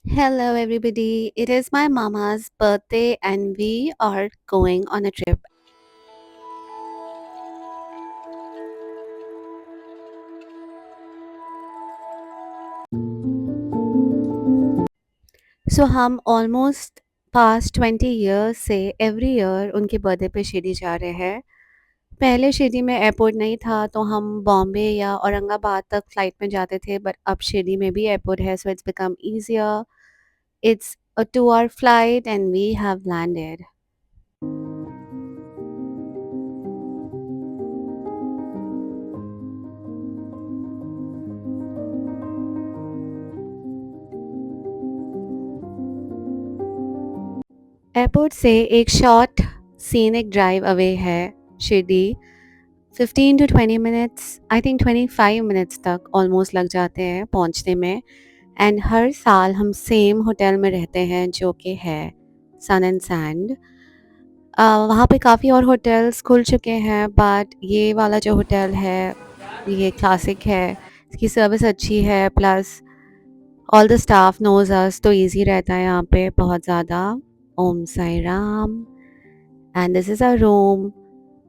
Hello, everybody. It is my mama's birthday, and we are going on a trip. So हम almost past 20 years से every year उनके birthday पे शिरडी जा रहे हैं। पहले शिरडी में एयरपोर्ट नहीं था, तो हम बॉम्बे या औरंगाबाद तक फ्लाइट में जाते थे, बट अब शिरडी में भी एयरपोर्ट है, so it's become easier. It's a 2-hour flight, and we have landed. Airport से एक शॉर्ट सीनिक ड्राइव अवे है Shirdi. 15 to 20 minutes, I think 25 minutes तक ऑलमोस्ट लग जाते हैं पहुंचने में। एंड हर साल हम सेम होटल में रहते हैं, जो कि है सन एंड सैंड। वहाँ पे काफ़ी और होटल्स खुल चुके हैं, बट ये वाला जो होटल है ये क्लासिक है। इसकी सर्विस अच्छी है, plus all the staff knows us, तो इजी रहता है यहाँ पे बहुत ज़्यादा। Om Sai Ram. And this is a room.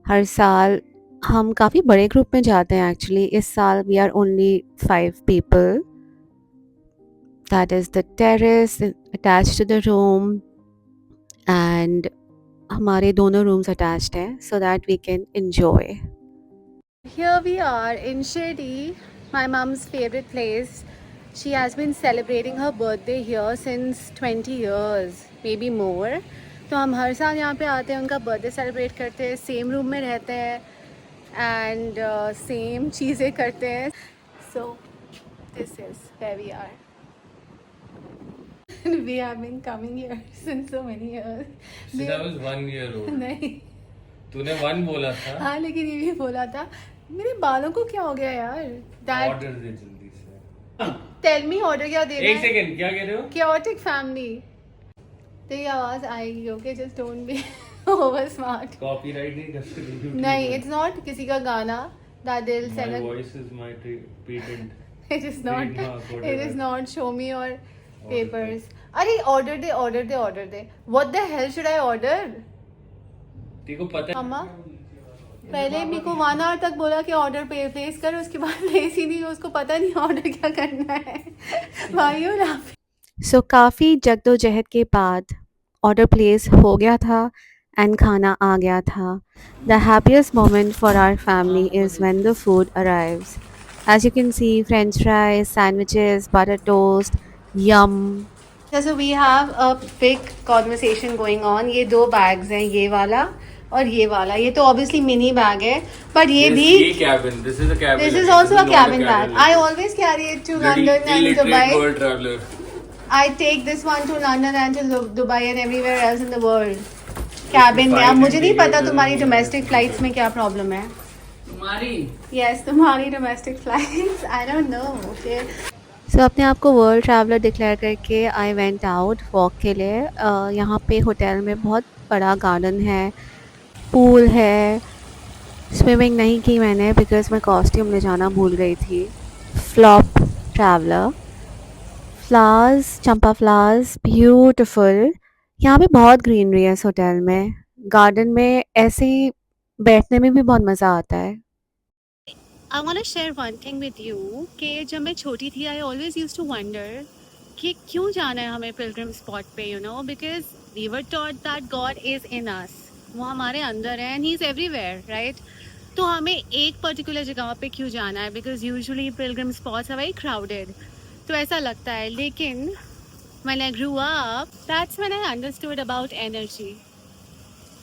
हर साल हम काफ़ी बड़े ग्रुप में जाते हैं एक्चुअली। इस साल we are only 5 people। That is the terrace attach to the room, and हमारे दोनों रूम्स अटैच्ड हैं so that we can enjoy. Here we are in Shirdi, my mom's favorite place. She has been celebrating her birthday here since 20 years, maybe more. तो हम हर साल यहाँ पे आते हैं, उनका बर्थडे सेलिब्रेट करते हैं, सेम रूम में रहते हैं एंड सेम चीज़ें करते हैं। So this is where we are. We have been coming here since so many years. Since I was 1 year old. नहीं, तूने 1 बोला था। हाँ लेकिन ये भी बोला था। मेरे बालों को क्या हो गया यार? That ऑर्डर दे जल्दी से। टेल मी ऑर्डर क्या देना एक है? सेकंड, क्या कह रहे हो? Chaotic family। तेरी आवाज आएगी, okay? Just don't be over smart. Copyright नहीं कर सकते YouTube नहीं, पर। इट्स नॉट किसी का गाना that they'll sell My a voice is my patent. it is not Trademark, it whatever. is not show me or Order papers। अरे order they. What the hell should I order? तेरे को पता है? मम्मा पहले मेरे को 1 hour तक बोला कि ऑर्डर प्लेस कर, उसके बाद प्लेस ही नहीं, उसको पता नहीं ऑर्डर क्या करना है। भाइयों ना। सो काफ़ी जद्दोजहद के बाद ऑर्डर प्लेस हो गया था एंड खाना आ गया था। The happiest moment for our family is when the food arrives. As you can see, French fries, sandwiches, butter toast, yum. So we have a big conversation going on। ये 2 bags हैं, ये वाला और ये वाला। ये तो obviously मिनी बैग है, but ये भी ये cabin. This is a cabin. this is luggage. also This a is not cabin bag। I luggage. always carry it to Bloody London and illiterate Dubai। world traveler. I take this one to London and to Dubai and everywhere else in the world। cabin में। अब मुझे नहीं पता तुम्हारी domestic flights में क्या problem है। तुम्हारी? Yes, तुम्हारी domestic flights. I don't know, okay। सो अपने आप को वर्ल्ड ट्रैवलर डिक्लेयर करके आई वेंट आउट वॉक के लिए। यहाँ पे होटल में बहुत बड़ा गार्डन है, पूल है। स्विमिंग नहीं की मैंने बिकॉज मैं कॉस्ट्यूम ले जाना भूल गई थी। Flop traveller. फ्लावर्स, चंपा फ्लावर्स, ब्यूटीफुल। यहाँ पे बहुत ग्रीनरी है इस होटल में। गार्डन में ऐसे ही बैठने में भी बहुत मज़ा आता है। I want to share one thing with you कि जब मैं छोटी थी, I always used to wonder कि क्यों जाना है हमें pilgrim spot पे, you know, because we were taught that God is in us। वो हमारे अंदर है and he is everywhere, right? तो हमें एक पर्टिकुलर जगह पे क्यों जाना है? Because usually pilgrim spots are very crowded। तो ऐसा लगता है, लेकिन when I grew up, that's when I understood about energy।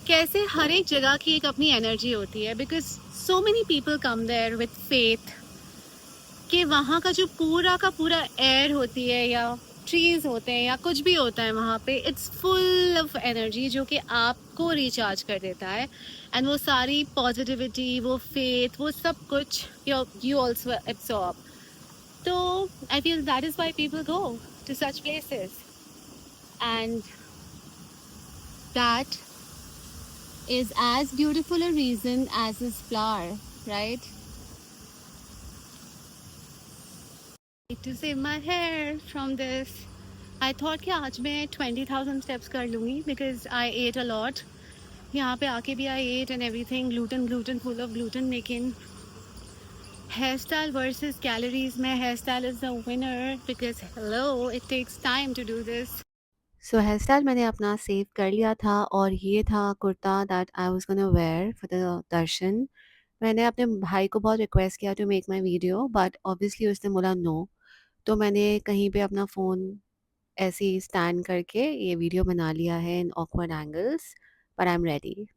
कैसे हर एक जगह की एक अपनी एनर्जी होती है, because so many people come there with faith कि वहाँ का जो पूरा का पूरा एयर होती है या ट्रीज होते हैं या कुछ भी होता है वहाँ पे, इट्स फुल ऑफ एनर्जी जो कि आपको रिचार्ज कर देता है। एंड वो सारी पॉजिटिविटी, वो फेथ, वो सब कुछ यू ऑल्सो एब्सॉर्ब। तो I feel that is why people go to such places, and that is as beautiful a reason as his flower, right? I need to save my hair from this। I thought कि आज मैं 20,000 steps कर लूँगी because I ate a lot. यहाँ पे आके भी I ate and everything gluten gluten full of gluten, लेकिन हेयर स्टाइल वर्सेस कैलोरीज में hair style is the winner because hello it takes time to do this. So hair style मैंने अपना save कर लिया था और ये था kurta that I was gonna wear for the दर्शन. मैंने अपने भाई को बहुत रिक्वेस्ट किया to make my video but obviously उसने बोला नो. तो मैंने कहीं पे अपना फ़ोन ऐसे ही स्टैंड करके ये वीडियो बना लिया है in awkward angles, but I am ready.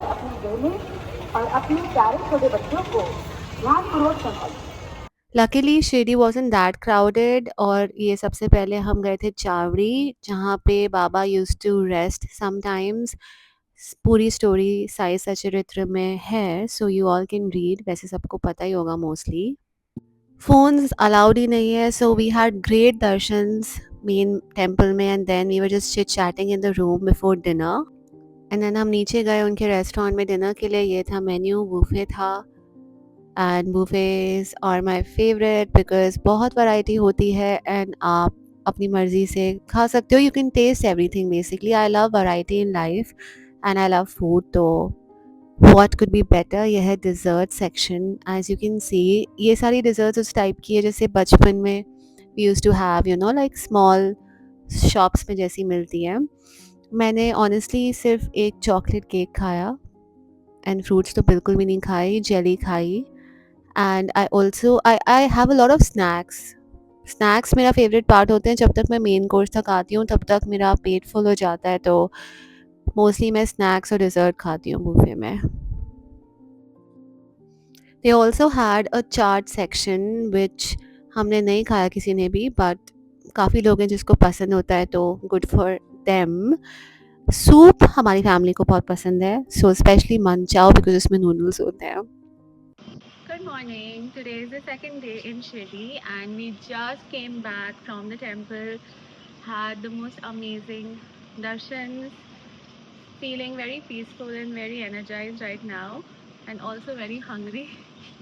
अपनी बहनें और अपने प्यारे छोटे बच्चों को ध्यानपूर्वक संभालें. Luckily Shirdi wasn't that crowded और ये सबसे पहले हम गए थे चावड़ी जहाँ पे बाबा यूज्ड टू रेस्ट समटाइम्स. पूरी स्टोरी साई सचरित्र में है so you all can read. वैसे सबको पता ही होगा मोस्टली. फ़ोन्स अलाउड ही नहीं है so we had great darshans main temple में and then we were just chit chatting in the room before dinner. And then हम नीचे गए उनके रेस्टोरेंट में डिनर के लिए. ये था मेन्यू, बुफे था and buffets are my favourite because बहुत वैरायटी होती है एंड आप अपनी मर्ज़ी से खा सकते हो. You can taste everything basically. I love variety in life and I love food. तो व्हाट कुड बी बेटर. यह है dessert section. As you can see ये सारी डिज़र्ट्स उस टाइप की है जैसे बचपन में we use to have you know like small shops में जैसी मिलती हैं. मैंने ऑनेस्टली सिर्फ एक चॉकलेट केक खाया एंड फ्रूट्स तो बिल्कुल भी नहीं खाई. जेली खाई and I have a lot of snacks. Snacks मेरा फेवरेट पार्ट होते हैं. जब तक मैं मेन कोर्स तक आती हूँ तब तक मेरा पेट फुल हो जाता है तो मोस्टली मैं स्नैक्स और डिज़र्ट खाती हूँ बुफे में. They also had a chaat section which हमने नहीं खाया किसी ने भी बट काफ़ी लोग हैं जिसको पसंद होता है तो गुड फॉर देम. सूप हमारी फैमिली को बहुत पसंद है सो स्पेशली मंचाओ बिकॉज उसमें नूडल्स होते हैं. Good morning. Today is the second day in Shirdi and we just came back from the temple, had the most amazing darshans, feeling very peaceful and very energized right now and also very hungry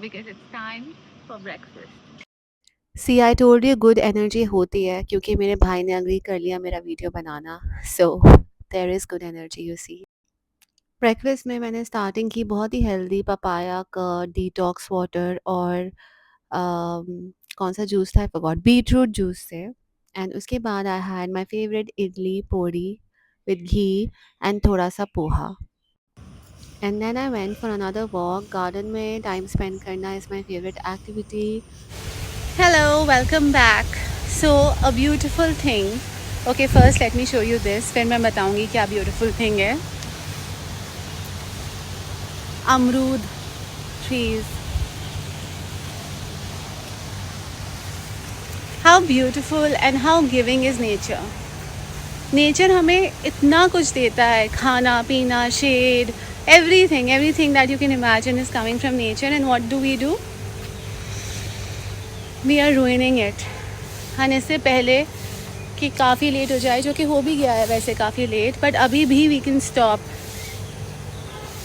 because it's time for breakfast. See I told you good energy होती है क्योंकि मेरे भाई ने agree कर लिया मेरा video बनाना so there is good energy you see. Breakfast में मैंने स्टार्टिंग की बहुत ही healthy papaya curd, detox water और कौन सा जूस था आई फॉरगॉट, बीटरूट जूस से. एंड उसके बाद I had my favourite idli podi with ghee and थोड़ा सा poha. And then I went for another walk. Garden में टाइम स्पेंड करना is my favourite activity. Hello, welcome back. So a beautiful thing. Okay, first let me show you this, फिर मैं बताऊँगी क्या beautiful thing है. अमरूद trees. How beautiful and how giving is nature. Nature हमें इतना कुछ देता है, खाना पीना, shade, everything that you can imagine is coming from nature. And what do? We are ruining it. and इससे पहले कि काफ़ी लेट हो जाए, जो कि हो भी गया है वैसे काफ़ी लेट, बट अभी भी we can stop.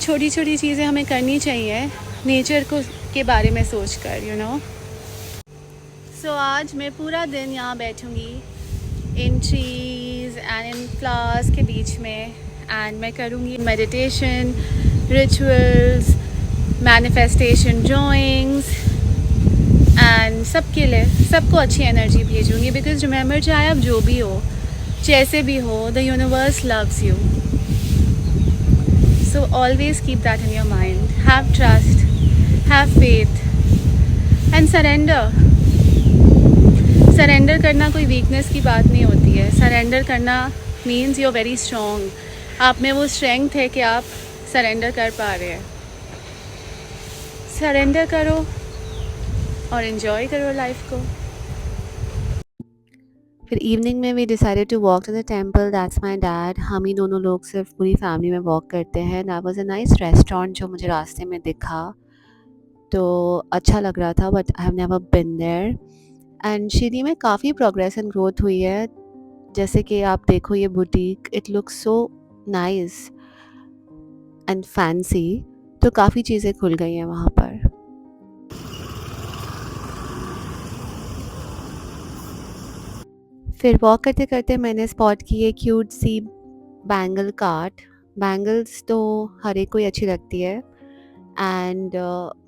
छोटी छोटी चीज़ें हमें करनी चाहिए नेचर को के बारे में सोच कर यू नो. सो आज मैं पूरा दिन यहाँ बैठूँगी इन ट्रीज़ एंड इन फ्लावर्स के बीच में एंड मैं करूँगी meditation, rituals, manifestation, drawings and सबके लिए सबको अच्छी एनर्जी भेजूँगी बिकॉज रिमेंबर चाहे आप जो भी हो, जैसे भी हो, the universe loves you. So always keep that in your mind. Have trust, have faith and surrender. Surrender करना कोई weakness की बात नहीं होती है. Surrender करना means you're very strong. आप में वो strength है कि आप surrender कर पा रहे हैं. Surrender करो और enjoy करो life को. फिर इवनिंग में we decided to walk to the temple. That's my dad. हम ही दोनों लोग सिर्फ पूरी फैमिली में वॉक करते हैं. That was a nice restaurant जो मुझे रास्ते में दिखा तो अच्छा लग रहा था but I have never been there. And Shirdi में काफ़ी प्रोग्रेस एंड ग्रोथ हुई है. जैसे कि आप देखो ये boutique, it looks so nice and fancy. तो काफ़ी चीज़ें खुल गई हैं वहाँ पर. फिर वॉक करते करते मैंने स्पॉट की ये क्यूट सी बैंगल कार्ट। बैंगल्स तो हर एक को ही अच्छी लगती है एंड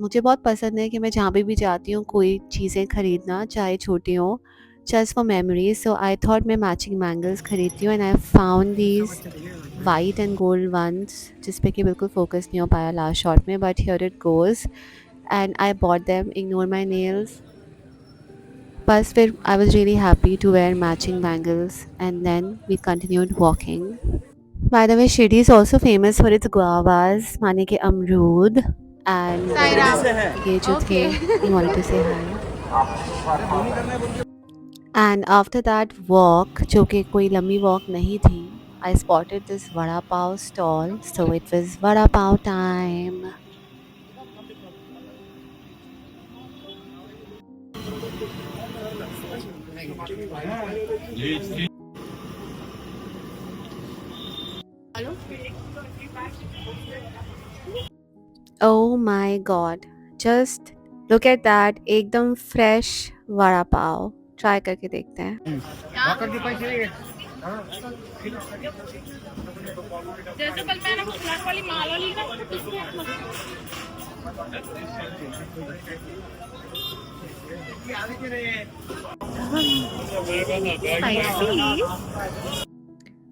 मुझे बहुत पसंद है कि मैं जहाँ भी जाती हूँ कोई चीज़ें ख़रीदना चाहे छोटी हो just for memories. So I thought मैं मैचिंग बैंगल्स खरीदती हूँ and I found these white and gold ones जिस पे कि बिल्कुल फोकस नहीं हो पाया लास्ट शॉट में, but here it goes and I bought them, ignore my nails. बस फिर I was really happy to wear matching bangles and then we continued walking. By the way Shirdi is also famous for its guavas माने के अमरूद and ये जो थे he wanted to से हाय। And after that walk जो कि कोई लंबी वॉक नहीं थी, आई spotted this vada pav stall, so it was vada pav time. Oh my God, just look at that, एकदम फ्रेश वड़ा पाव। ट्राई करके देखते हैं। जैसे कल मैंने वो फ्लैट वाली माला ली ना उसमें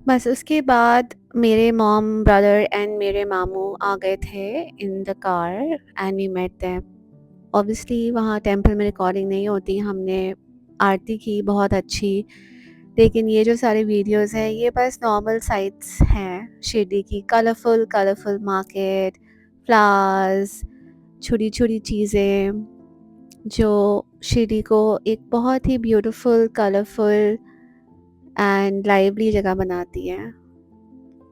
बस उसके बाद मेरे मॉम ब्रदर एंड मेरे मामू आ गए थे in the car and we met them. Obviously वहाँ टेंपल में रिकॉर्डिंग नहीं होती, हमने आरती की बहुत अच्छी, लेकिन ये जो सारे वीडियोस हैं ये बस नॉर्मल साइट्स हैं शिरडी की। कलरफुल कलरफुल मार्केट, फ्लावर्स, छोटी छोटी चीज़ें जो शिरडी को एक बहुत ही ब्यूटीफुल, कलरफुल एंड लाइवली जगह बनाती हैं।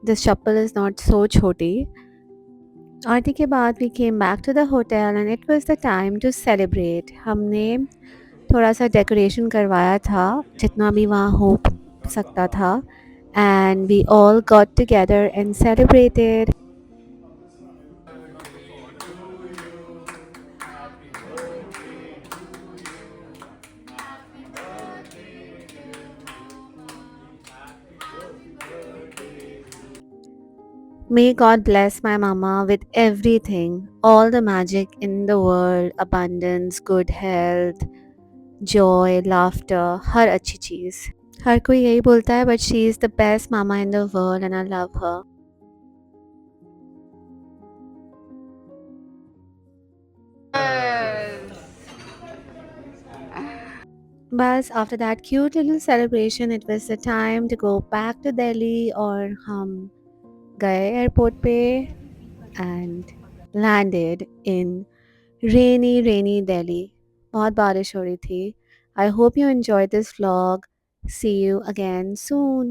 This chappal is not so छोटी। आरती के बाद we came back to the hotel and it was the time to celebrate. हमने थोड़ा सा डेकोरेशन करवाया था जितना भी वहाँ हो सकता था and we all got together and celebrated. May God bless my mama with everything, all the magic in the world, abundance, good health, joy, laughter, हर अच्छी चीज़। हर कोई यही बोलता है, but she is the best mama in the world and I love her. बस after that cute little celebration, it was the time to go back to Delhi और हम गए airport पे and landed in rainy Delhi. बहुत बारिश हो रही थी। I hope you enjoyed this vlog. See you again soon.